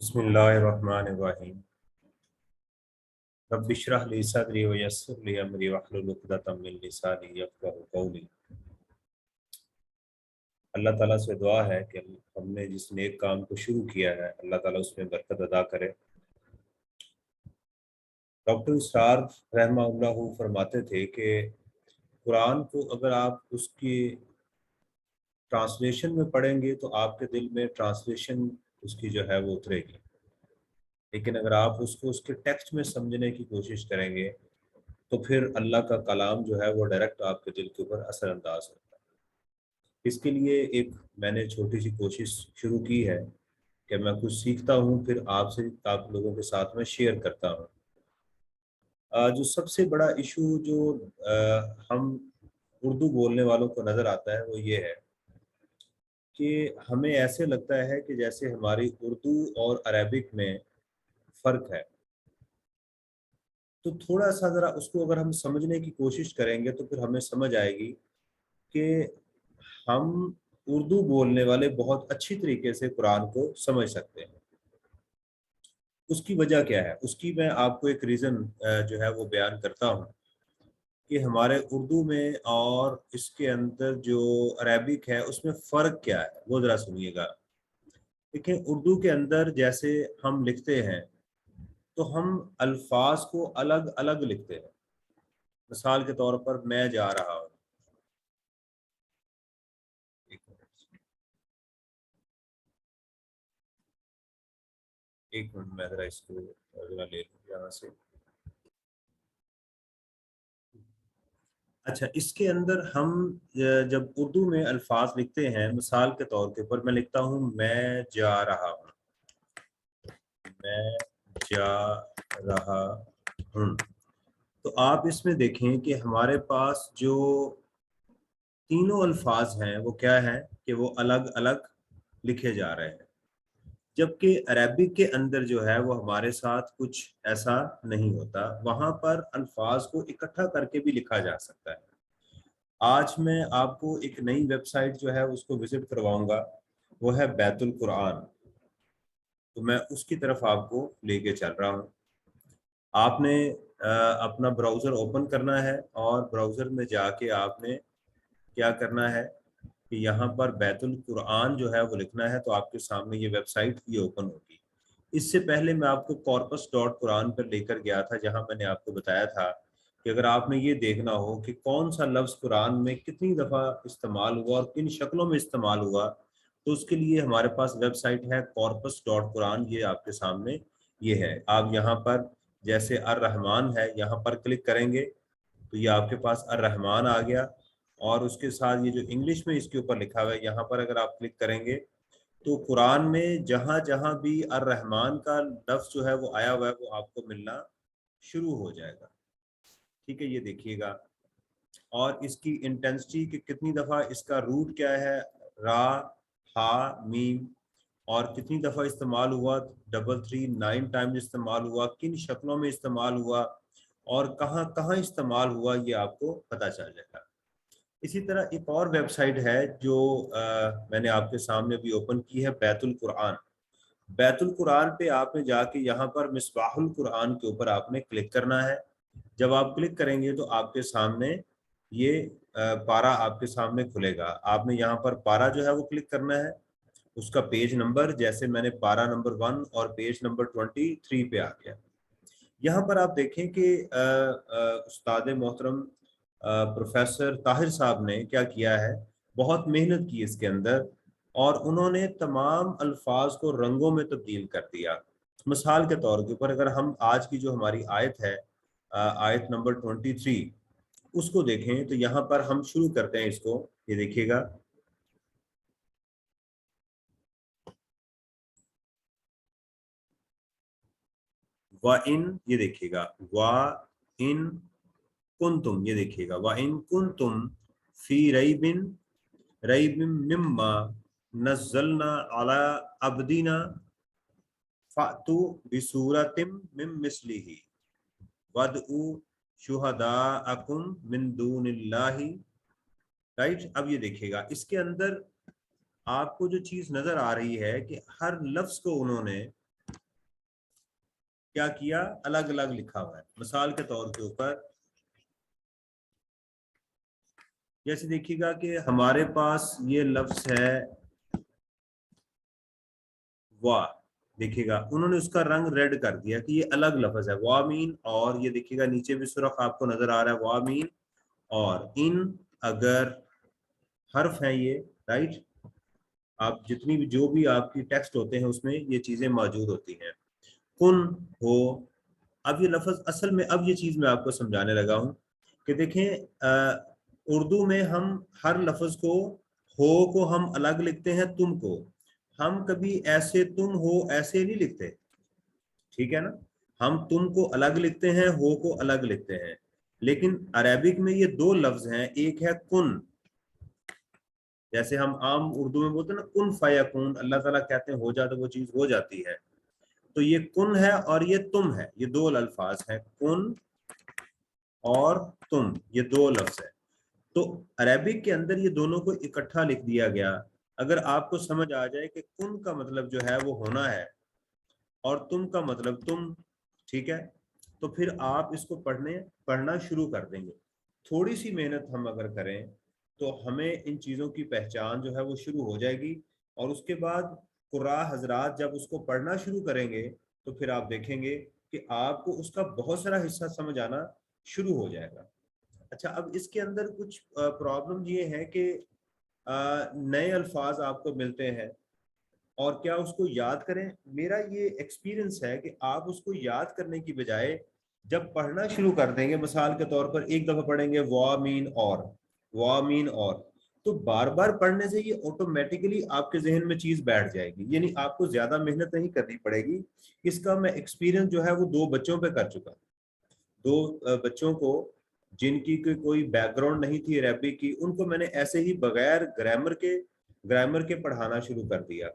بسم اللہ الرحمن الرحیم رب اشرح لی صدری ویسر لی امری واحلل عقدۃ من لسانی یفقہوا قولی۔ اللہ تعالیٰ سے دعا ہے کہ ہم نے جس نیک کام کو شروع کیا ہے اللہ تعالیٰ اس میں برکت عطا کرے۔ ڈاکٹر اسرار رحمہ اللہ فرماتے تھے کہ قرآن کو اگر آپ اس کی ٹرانسلیشن میں پڑھیں گے تو آپ کے دل میں ٹرانسلیشن اس کی جو ہے وہ اترے گی، لیکن اگر آپ اس کو اس کے ٹیکسٹ میں سمجھنے کی کوشش کریں گے تو پھر اللہ کا کلام جو ہے وہ ڈائریکٹ آپ کے دل کے اوپر اثر انداز ہوتا ہے۔ اس کے لیے ایک میں نے چھوٹی سی کوشش شروع کی ہے کہ میں کچھ سیکھتا ہوں، پھر آپ لوگوں کے ساتھ میں شیئر کرتا ہوں۔ جو سب سے بڑا ایشو جو ہم اردو بولنے والوں کو نظر آتا ہے وہ یہ ہے کہ ہمیں ایسے لگتا ہے کہ جیسے ہماری اردو اور عربک میں فرق ہے، تو تھوڑا سا ذرا اس کو اگر ہم سمجھنے کی کوشش کریں گے تو پھر ہمیں سمجھ آئے گی کہ ہم اردو بولنے والے بہت اچھی طریقے سے قرآن کو سمجھ سکتے ہیں۔ اس کی وجہ کیا ہے؟ اس کی میں آپ کو ایک ریزن جو ہے وہ بیان کرتا ہوں کہ ہمارے اردو میں اور اس کے اندر جو عربک ہے اس میں فرق کیا ہے، وہ ذرا سنیے گا۔ دیکھیں، اردو کے اندر جیسے ہم لکھتے ہیں تو ہم الفاظ کو الگ الگ لکھتے ہیں۔ مثال کے طور پر میں جا رہا ہوں، ایک منٹ میں ذرا اس کو ذرا لے لوں یہاں سے۔ اچھا، اس کے اندر ہم جب اردو میں الفاظ لکھتے ہیں، مثال کے طور کے اوپر میں لکھتا ہوں میں جا رہا ہوں، میں جا رہا ہوں، تو آپ اس میں دیکھیں کہ ہمارے پاس جو تینوں الفاظ ہیں وہ کیا ہیں کہ وہ الگ الگ لکھے جا رہے ہیں، جبکہ عربک کے اندر جو ہے وہ ہمارے ساتھ کچھ ایسا نہیں ہوتا، وہاں پر الفاظ کو اکٹھا کر کے بھی لکھا جا سکتا ہے۔ آج میں آپ کو ایک نئی ویب سائٹ جو ہے اس کو وزٹ کرواؤں گا، وہ ہے بیت القرآن، تو میں اس کی طرف آپ کو لے کے چل رہا ہوں۔ آپ نے اپنا براؤزر اوپن کرنا ہے اور براؤزر میں جا کے آپ نے کیا کرنا ہے کہ یہاں پر بیت القرآن جو ہے وہ لکھنا ہے، تو آپ کے سامنے یہ ویب سائٹ یہ اوپن ہوگی۔ اس سے پہلے میں آپ کو کارپس ڈاٹ قرآن پر لے کر گیا تھا، جہاں میں نے آپ کو بتایا تھا کہ اگر آپ نے یہ دیکھنا ہو کہ کون سا لفظ قرآن میں کتنی دفعہ استعمال ہوا اور کن شکلوں میں استعمال ہوا، تو اس کے لیے ہمارے پاس ویب سائٹ ہے کارپس ڈاٹ قرآن، یہ آپ کے سامنے یہ ہے۔ آپ یہاں پر جیسے الرحمن ہے، یہاں پر کلک کریں گے تو یہ آپ کے پاس الرحمن آ گیا، اور اس کے ساتھ یہ جو انگلش میں اس کے اوپر لکھا ہوا ہے یہاں پر اگر آپ کلک کریں گے تو قرآن میں جہاں جہاں بھی الرحمن کا لفظ جو ہے وہ آیا ہوا ہے وہ آپ کو ملنا شروع ہو جائے گا۔ ٹھیک ہے، یہ دیکھیے گا، اور اس کی انٹینسٹی کہ کتنی دفعہ اس کا روٹ کیا ہے، را، ہا، میم، اور کتنی دفعہ استعمال ہوا، 339 ٹائم استعمال ہوا، کن شکلوں میں استعمال ہوا، اور کہاں کہاں استعمال ہوا، یہ آپ کو پتہ چل جائے گا۔ اسی طرح ایک اور ویب سائٹ ہے جو میں نے آپ کے سامنے بھی اوپن کی ہے، بیت القرآن۔ بیت القرآن پہ آپ نے جا کے یہاں پر مصباح القرآن کے اوپر آپ نے کلک کرنا ہے۔ جب آپ کلک کریں گے تو آپ کے سامنے یہ پارا آپ کے سامنے کھلے گا۔ آپ نے یہاں پر پارا جو ہے وہ کلک کرنا ہے، اس کا پیج نمبر، جیسے میں نے پارا نمبر 1 اور پیج نمبر 23 پہ آ گیا۔ یہاں پر آپ دیکھیں کہ استاد محترم پروفیسر طاہر صاحب نے کیا کیا ہے، بہت محنت کی اس کے اندر، اور انہوں نے تمام الفاظ کو رنگوں میں تبدیل کر دیا۔ مثال کے طور کے اوپر اگر ہم آج کی جو ہماری آیت ہے، آیت نمبر 23، اس کو دیکھیں تو یہاں پر ہم شروع کرتے ہیں اس کو، یہ دیکھیے گا، وَإِن، یہ دیکھیے گا، وَإِن کنتم، یہ دیکھیے گا، وَإِن کنتم فی ریب مما نزلنا علی عبدنا فأتوا بسورۃ من مثلہ وادعوا شہداءکم من دون اللہ۔ رائٹ، اب یہ دیکھیے گا، اس کے اندر آپ کو جو چیز نظر آ رہی ہے کہ ہر لفظ کو انہوں نے क्या किया, अलग अलग लिखा हुआ है। मिसाल के तौर के ऊपर जैसे देखिएगा कि हमारे पास ये लफ्ज है वाह, देखिएगा उन्होंने उसका रंग रेड कर दिया कि ये अलग लफ्ज है वामीन, और ये देखिएगा नीचे भी सुर्ख आपको नजर आ रहा है वामीन और इन अगर हर्फ है ये, राइट। आप जितनी भी जो भी आपकी टेक्स्ट होते हैं उसमें ये चीजें मौजूद होती हैं। कुन हो, अब ये लफ्ज असल में, अब ये चीज मैं आपको समझाने लगा हूं कि देखें उर्दू में हम हर लफ्ज को हम अलग लिखते हैं, तुम को हम कभी ऐसे तुम हो ऐसे नहीं लिखते, ठीक है ना। हम तुम को अलग लिखते हैं, हो को अलग लिखते हैं, लेकिन अरेबिक में ये दो लफ्ज हैं, एक है कुन, जैसे हम आम उर्दू में बोलते हैं ना कुन फयकून, अल्लाह ताला कहते हैं हो जा तो वो चीज हो जाती है। तो ये कुन है और ये तुम है, ये दो अल्फाज हैं, कुन और तुम, ये दो लफ्ज है। तो अरेबिक के अंदर ये दोनों को इकट्ठा लिख दिया गया। अगर आपको समझ आ जाए कि कुन का मतलब जो है वो होना है और तुम का मतलब तुम, ठीक है, तो फिर आप इसको पढ़ना शुरू कर देंगे। थोड़ी सी मेहनत हम अगर करें तो हमें इन चीज़ों की पहचान जो है वो शुरू हो जाएगी, और उसके बाद कुर्रा हजरात जब उसको पढ़ना शुरू करेंगे तो फिर आप देखेंगे कि आपको उसका बहुत सारा हिस्सा समझ आना शुरू हो जाएगा। अच्छा, अब इसके अंदर कुछ प्रॉब्लम ये है कि नए अल्फाज आपको मिलते हैं और क्या उसको याद करें। मेरा ये एक्सपीरियंस है कि आप उसको याद करने की बजाय जब पढ़ना शुरू कर देंगे, मिसाल के तौर पर एक दफा पढ़ेंगे वामीन और, तो बार बार पढ़ने से ये ऑटोमेटिकली आपके जहन में चीज बैठ जाएगी, यानी आपको ज्यादा मेहनत नहीं करनी पड़ेगी। इसका मैं एक्सपीरियंस जो है वो दो बच्चों पे कर चुका, दो बच्चों को जिनकी कोई बैकग्राउंड नहीं थी अरबी की, उनको मैंने ऐसे ही बगैर ग्रामर के पढ़ाना शुरू कर दिया।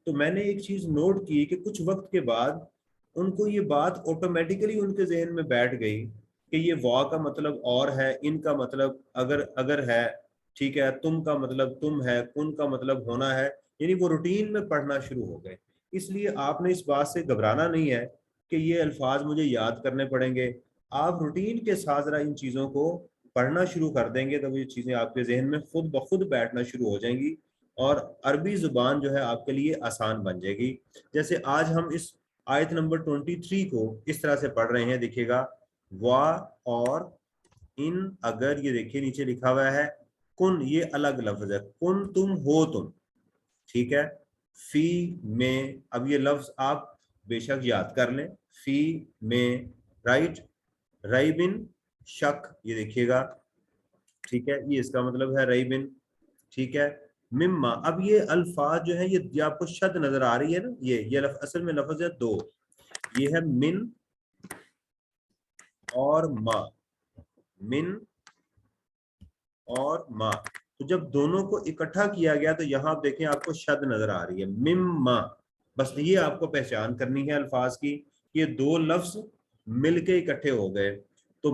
तो मैंने एक चीज नोट की कि कुछ वक्त के बाद उनको ये बात ऑटोमेटिकली उनके जहन में बैठ गई कि ये वा का मतलब और है, इनका मतलब अगर अगर है, ठीक है, तुम का मतलब तुम है, कुन का मतलब होना है, यानी वो रूटीन में पढ़ना शुरू हो गए। इसलिए आपने इस बात से घबराना नहीं है कि ये अल्फाज मुझे याद करने पड़ेंगे। आप रूटीन के साथ जरा इन चीज़ों को पढ़ना शुरू कर देंगे तो ये चीज़ें आपके जहन में खुद ब खुद बैठना शुरू हो जाएंगी और अरबी ज़ुबान जो है आपके लिए आसान बन जाएगी। जैसे आज हम इस आयत नंबर 23 को इस तरह से पढ़ रहे हैं, देखिएगा वा और इन अगर, ये देखिए नीचे लिखा हुआ है कुन, ये अलग लफ्ज है, कुन तुम हो तुम, ठीक है। फी में, अब ये लफ्ज आप बेशक याद कर लें, फी में, राइट, रईबिन शक, ये देखिएगा, ठीक है, ये इसका मतलब है रईबिन, ठीक है। मिम्मा, अब ये अल्फाज जो है ये आपको शद नजर आ रही है ना, ये असल में लफ्ज है दो, ये है मिन और मा, मिन और मा। तो जब दोनों को इकट्ठा किया गया तो यहाँ आप देखें आपको शद नजर आ रही है, मिम्मा। बस ये आपको पहचान करनी है अल्फाज की, ये दो लफ्ज मिलके इकट्ठे हो गए। तो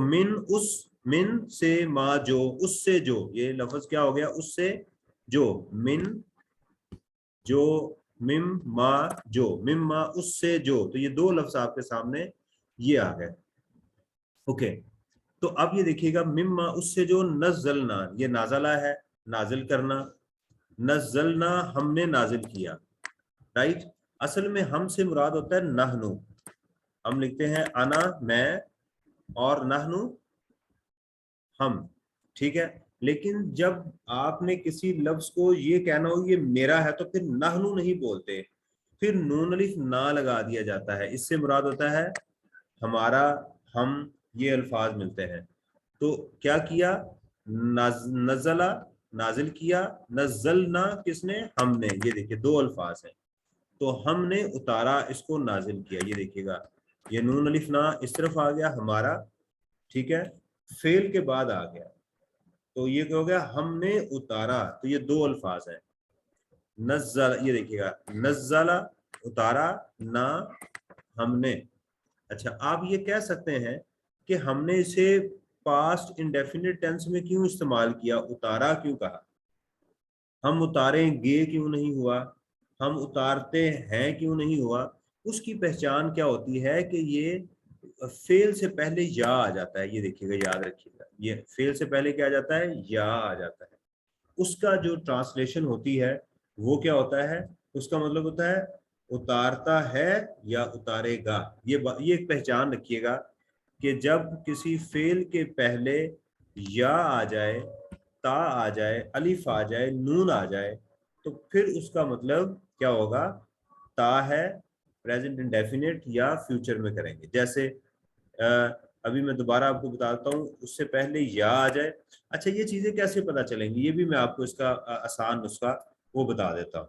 मिन से मा जो, उससे जो, ये लफ्ज क्या हो गया, उससे जो, मिन जो, मिम मा उससे जो, तो ये दो लफ्ज आपके सामने ये आ गए। ओके, तो अब ये देखिएगा मिम्मा उससे जो, नज़लना, ये नाजला है, नाजिल करना, नज़लना हमने नाजिल किया, राइट। असल में हम से मुराद होता है नहनु, हम लिखते हैं अना मैं और नहनु हम, ठीक है। लेकिन जब आपने किसी लफ्ज को ये कहना हो ये मेरा है तो फिर नहनु नहीं बोलते, फिर नून अलिफ ना लगा दिया जाता है, इससे मुराद होता है हमारा, हम, ये अल्फाज मिलते हैं। तो क्या किया, नजला नाजिल किया, नजलना किसने, हमने, ये देखिए दो अल्फाज हैं। तो हमने उतारा, इसको नाजिल किया, ये देखिएगा ये नून अलिफ ना इस तरफ आ गया हमारा, ठीक है, फेल के बाद आ गया, तो ये क्या हो गया, हमने उतारा, तो ये दो अल्फाज हैं। नज़ल, ये देखिएगा नज़ला उतारा, ना हमने। अच्छा, आप ये कह सकते हैं कि हमने इसे पास्ट इंडेफिनिट टेंस में क्यों इस्तेमाल किया, उतारा क्यों कहा, हम उतारेंगे क्यों नहीं हुआ, हम उतारते हैं क्यों नहीं हुआ। उसकी पहचान क्या होती है कि ये फेल से पहले या आ जाता है। ये देखिएगा, याद रखिएगा, ये फेल से पहले क्या आ जाता है, या आ जाता है। उसका जो ट्रांसलेशन होती है वो क्या होता है, उसका मतलब होता है उतारता है या उतारेगा। ये एक पहचान रखिएगा कि जब किसी फेल के पहले या आ जाए, ता आ जाए, अलिफ आ जाए, नून आ जाए, तो फिर उसका मतलब क्या होगा, ता है, प्रेजेंट इंडेफिनिट या फ्यूचर में करेंगे। जैसे अ, अभी मैं दोबारा आपको बताता हूँ, उससे पहले या आ जाए। अच्छा, ये चीजें कैसे पता चलेंगी, ये भी मैं आपको इसका आसान नुस्खा वो बता देता हूँ।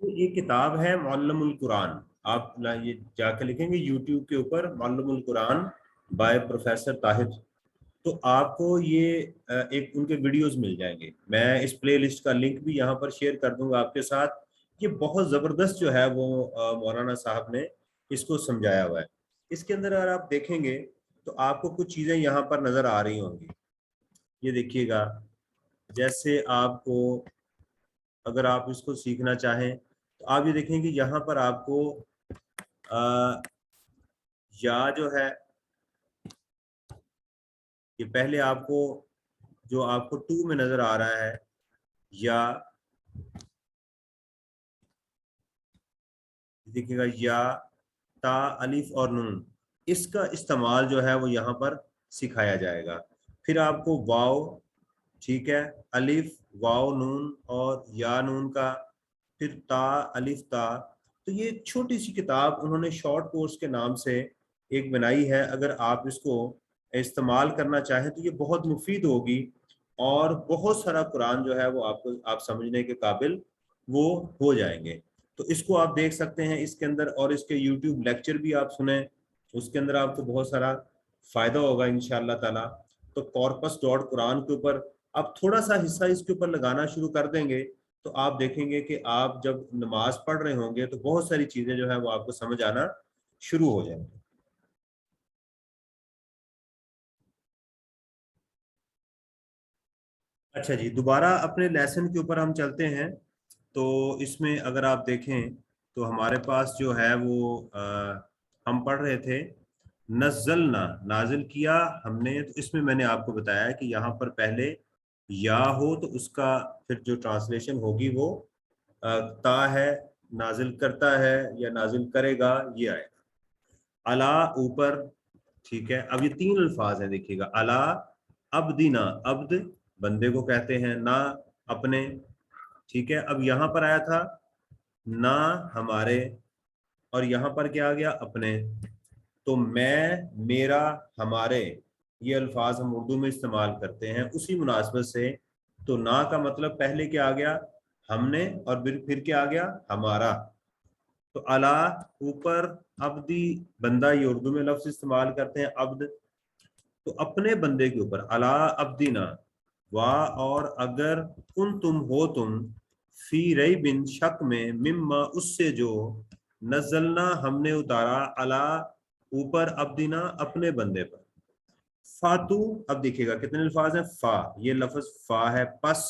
ये किताब है मुअल्लमुल कुरान। आप ये जाकर लिखेंगे यूट्यूब के ऊपर मुअल्लमुल कुरान बाय प्रोफेसर ताहिर, तो आपको ये एक उनके वीडियोस मिल जाएंगे। मैं इस प्ले लिस्ट का लिंक भी यहाँ पर शेयर कर दूंगा आपके साथ। ये बहुत ज़बरदस्त जो है वो मौलाना साहब ने इसको समझाया हुआ है। इसके अंदर अगर आप देखेंगे तो आपको कुछ चीज़ें यहाँ पर नज़र आ रही होंगी। ये देखिएगा, जैसे आपको, अगर आप इसको सीखना चाहें तो आप ये देखेंगे यहाँ पर आपको आ, या जो है, ये पहले आपको जो आपको टू में नज़र आ रहा है, या देखिएगा, या, ता, अलिफ और नून, इसका इस्तेमाल जो है वो यहाँ पर सिखाया जाएगा। फिर आपको वाव, ठीक है, अलिफ, वाव, नून और या नून का, फिर ता, अलिफ, ता। तो ये छोटी सी किताब उन्होंने शॉर्ट कोर्स के नाम से एक बनाई है। अगर आप इसको इस्तेमाल करना चाहें तो ये बहुत मुफीद होगी, और बहुत सारा कुरान जो है वो आपको आप समझने के काबिल वो हो जाएंगे। तो इसको आप देख सकते हैं इसके अंदर, और इसके यूट्यूब लेक्चर भी आप सुने, उसके अंदर आपको बहुत सारा फायदा होगा इंशाअल्लाह ताला। तो कॉर्पस डॉट कुरान के ऊपर आप थोड़ा सा हिस्सा इसके ऊपर लगाना शुरू कर देंगे, तो आप देखेंगे कि आप जब नमाज पढ़ रहे होंगे तो बहुत सारी चीजें जो है वो आपको समझ आना शुरू हो जाएंगी। अच्छा जी, दोबारा अपने लेसन के ऊपर हम चलते हैं। तो इसमें अगर आप देखें तो हमारे पास जो है वो हम पढ़ रहे थे नज़लना, नाजिल किया हमने। तो इसमें मैंने आपको बताया कि यहाँ पर पहले या हो तो उसका फिर जो ट्रांसलेशन होगी वो ता है, नाजिल करता है या नाजिल करेगा, ये आएगा। अला, ऊपर, ठीक है। अब ये तीन अल्फाज हैं, देखिएगा, अला अब्दिना, अब्द बंदे को कहते हैं, ना अपने, ठीक है। अब यहाँ पर आया था ना हमारे, और यहाँ पर क्या आ गया, अपने। तो मैं, मेरा, हमारे, ये अल्फाज हम उर्दू में इस्तेमाल करते हैं उसी मुनासबत से। तो ना का मतलब पहले क्या आ गया, हमने, और फिर क्या आ गया, हमारा। तो अला, ऊपर, अब्दी, बंदा, ये उर्दू में लफ्ज इस्तेमाल करते हैं अब्द। तो अपने बंदे के ऊपर, अला अब्दीना, वाह, और अगर, कुन तुम हो तुम, फी रई बिन शक में, मिम्मा उससे जो, नजलना हमने उतारा, अला ऊपर, अब्दीना अपने बंदे पर। फातू, अब देखिएगा कितने अल्फाज हैं, फा, ये लफ्ज फा है, पस,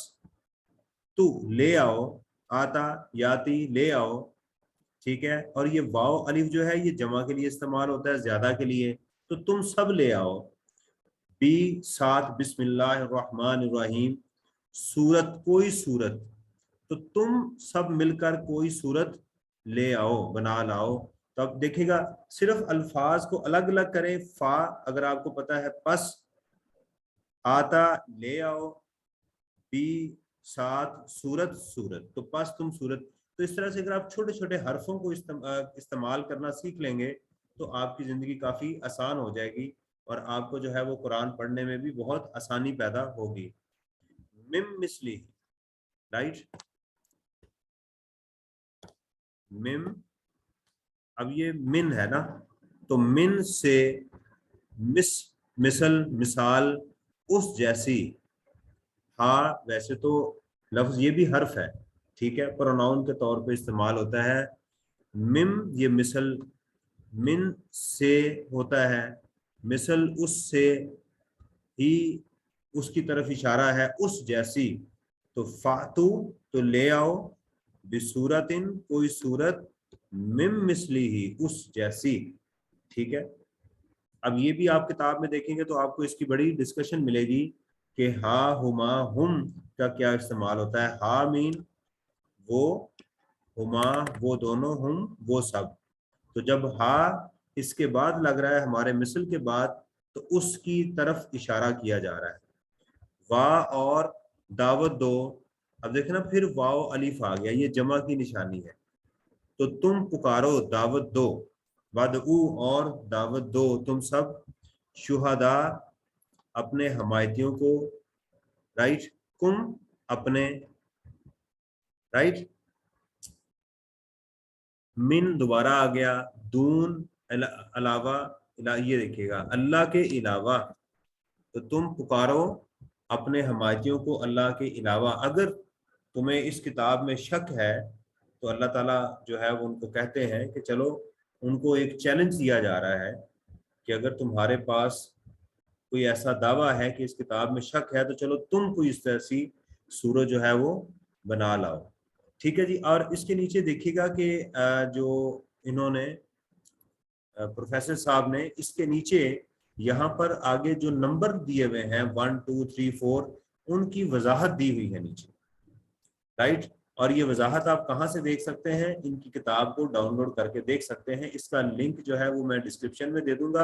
तू ले आओ, आता, याती, ले आओ, ठीक है। और ये वाव अलिफ जो है ये जमा के लिए इस्तेमाल होता है, ज्यादा के लिए। तो तुम सब ले आओ, बी, साथ, बिस्मिल्लाहिर्रहमानिर्रहीम, सूरत, कोई सूरत। तो तुम सब मिलकर कोई सूरत ले आओ, बना लाओ। तो अब देखिएगा, सिर्फ अल्फाज को अलग अलग करें। फा, अगर आपको पता है, पस, आता, ले आओ, बी, साथ, सूरत, सूरत, तो पस तुम सूरत। तो इस तरह से अगर आप छोटे छोटे हरफों को इस्तेमाल करना सीख लेंगे तो आपकी जिंदगी काफी आसान हो जाएगी, और आपको जो है वो कुरान पढ़ने में भी बहुत आसानी पैदा होगी। Meme मिसली, right, meme. अब ये मिन है ना, तो मिन से, मिस, मिसल, मिसाल, उस जैसी। हाँ, वैसे तो लफ्ज ये भी हर्फ है, ठीक है, प्रोनाउन के तौर पे इस्तेमाल होता है। मिम, ये मिसल, मिन से होता है, मिसल उससे ही, उसकी तरफ इशारा है, उस जैसी। तो फातू, तो ले आओ, बिसूरतिन कोई सूरत, मिम मिसली ही उस जैसी। ठीक है, अब ये भी आप किताब में देखेंगे तो आपको इसकी बड़ी डिस्कशन मिलेगी कि हा हुमा हुम का क्या इस्तेमाल होता है। हा मीन वो, हुमा वो दोनों, हुम वो सब। तो जब हा इसके बाद लग रहा है हमारे मिसल के बाद, तो उसकी तरफ इशारा किया जा रहा है। वाह और दावत दो, अब देखे ना फिर वाओ अलिफ आ गया, ये जमा की निशानी है। तो तुम पुकारो, दावत दो, वदऊ और दावत दो तुम सब, शुहदा अपने हमायतियों को, राइट, कुम अपने, राइट, मिन दोबारा आ गया, दून अलावा, ये देखिएगा अल्लाह के अलावा, तो तुम पुकारो अपने हमायतियों को अल्लाह के अलावा। अगर तुम्हें इस किताब में शक है तो अल्लाह ताला जो है वो उनको कहते हैं कि चलो, उनको एक चैलेंज दिया जा रहा है कि अगर तुम्हारे पास कोई ऐसा दावा है कि इस किताब में शक है, तो चलो तुम कोई इस तरह सी सूरत जो है वो बना लाओ। ठीक है जी। और इसके नीचे देखिएगा कि जो इन्होंने प्रोफेसर साहब ने इसके नीचे यहाँ पर आगे जो नंबर दिए हुए हैं 1 2 3 4, उनकी वजाहत दी हुई है नीचे, राइट। और ये वजाहत आप कहाँ से देख सकते हैं, इनकी किताब को डाउनलोड करके देख सकते हैं। इसका लिंक जो है वो मैं डिस्क्रिप्शन में दे दूंगा।